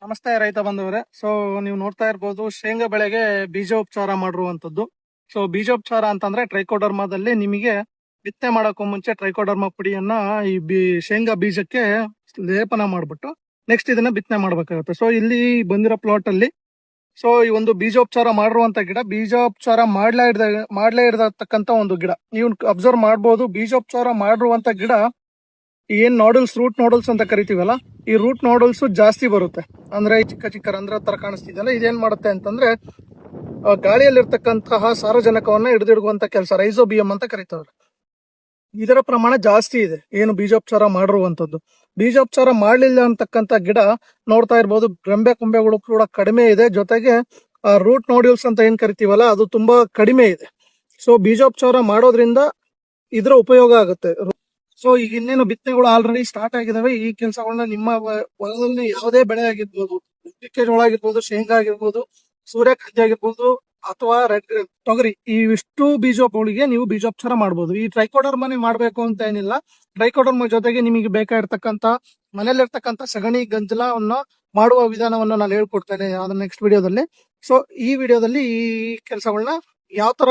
ನಮಸ್ತೆ ರೈತ ಬಂಧುವರೇ. ನೀವು ನೋಡ್ತಾ ಇರ್ಬೋದು ಶೇಂಗಾ ಬೆಳೆಗೆ ಬೀಜೋಪಚಾರ ಮಾಡಿರುವಂತದ್ದು. ಬೀಜೋಪಚಾರ ಅಂತಂದ್ರೆ ಟ್ರೈಕೋಡರ್ಮಾದಲ್ಲಿ ನಿಮಗೆ ಬಿತ್ತನೆ ಮಾಡೋಕ್ಕೂ ಮುಂಚೆ ಟ್ರೈಕೋಡರ್ಮಾ ಪುಡಿಯನ್ನ ಶೇಂಗಾ ಬೀಜಕ್ಕೆ ಲೇಪನ ಮಾಡ್ಬಿಟ್ಟು ನೆಕ್ಸ್ಟ್ ಇದನ್ನ ಬಿತ್ತನೆ ಮಾಡ್ಬೇಕಾಗುತ್ತೆ. ಇಲ್ಲಿ ಬಂದಿರೋ ಪ್ಲಾಟ್ ಅಲ್ಲಿ ಈ ಒಂದು ಬೀಜೋಪಚಾರ ಮಾಡಿರುವಂತ ಗಿಡ, ಬೀಜೋಪಚಾರ ಮಾಡ್ಲೇ ಇರತಕ್ಕಂತ ಒಂದು ಗಿಡ. ನೀವು ಅಬ್ಸರ್ವ್ ಮಾಡ್ಬೋದು, ಬೀಜೋಪಚಾರ ಮಾಡಿರುವಂತ ಗಿಡ ಏನ್ ರೂಟ್ ನೋಡಲ್ಸ್ ಅಂತ ಕರಿತೀವಲ್ಲ, ಈ ರೂಟ್ ನೋಡಲ್ಸ್ ಜಾಸ್ತಿ ಬರುತ್ತೆ. ಅಂದ್ರೆ ಚಿಕ್ಕ ಚಿಕ್ಕ ರಂಧ್ರ ತರ ಕಾಣಿಸ್ತಿದೆಯಲ್ಲ, ಇದೇನ್ ಮಾಡುತ್ತೆ ಅಂತಂದ್ರೆ ಗಾಳಿಯಲ್ಲಿರ್ತಕ್ಕಂತಹ ಸಾರಜನಕವನ್ನ ಹಿಡಿದಿಡುವಂತ ಕೆಲಸ, ರೈಸೋಬಿಯಂ ಅಂತ ಕರಿತವ್ರೆ. ಇದರ ಪ್ರಮಾಣ ಜಾಸ್ತಿ ಇದೆ ಏನು ಬೀಜೋಪಚಾರ ಮಾಡಿರುವಂತದ್ದು. ಬೀಜೋಪಚಾರ ಮಾಡ್ಲಿಲ್ಲ ಅಂತಕ್ಕಂಥ ಗಿಡ ನೋಡ್ತಾ ಇರ್ಬೋದು, ರೆಂಬೆ ಕೊಂಬೆಗಳು ಕೂಡ ಕಡಿಮೆ ಇದೆ, ಜೊತೆಗೆ ರೂಟ್ ನೋಡ್ಯೂಲ್ಸ್ ಅಂತ ಏನ್ ಕರಿತೀವಲ್ಲ ಅದು ತುಂಬಾ ಕಡಿಮೆ ಇದೆ. ಬೀಜೋಪಚಾರ ಮಾಡೋದ್ರಿಂದ ಇದರ ಉಪಯೋಗ ಆಗುತ್ತೆ. ಈಗ ಇನ್ನೇನು ಬಿತ್ತನೆಗಳು ಆಲ್ರೆಡಿ ಸ್ಟಾರ್ಟ್ ಆಗಿದಾವೆ. ಈ ಕೆಲಸಗಳನ್ನ ನಿಮ್ಮ ಹೊಲದಲ್ಲಿ ಯಾವುದೇ ಬೆಳೆ ಆಗಿರ್ಬೋದು, ಮೆಕ್ಕೆಜೋಳ ಆಗಿರ್ಬೋದು, ಶೇಂಗಾ ಆಗಿರ್ಬೋದು, ಸೂರ್ಯಕಾಂತಿ ಆಗಿರ್ಬೋದು, ಅಥವಾ ತೊಗರಿ, ಇವಿಷ್ಟು ಬೀಜೋಪಗಳಿಗೆ ನೀವು ಬೀಜೋಪಚಾರ ಮಾಡ್ಬೋದು. ಈ ಟ್ರೈಕೋಡರ್ಮನೆ ಮಾಡ್ಬೇಕು ಅಂತ ಏನಿಲ್ಲ. ಟ್ರೈಕೋಡರ್ಮ ಜೊತೆಗೆ ನಿಮಗೆ ಬೇಕಾಗಿರ್ತಕ್ಕಂತ ಮನೇಲಿರ್ತಕ್ಕಂಥ ಸಗಣಿ ಗಂಜಲವನ್ನ ಮಾಡುವ ವಿಧಾನವನ್ನ ನಾನು ಹೇಳ್ಕೊಡ್ತೇನೆ ಅದನ್ನ ನೆಕ್ಸ್ಟ್ ವಿಡಿಯೋದಲ್ಲಿ. ಈ ವಿಡಿಯೋದಲ್ಲಿ ಈ ಕೆಲಸಗಳನ್ನ ಯಾವ ತರ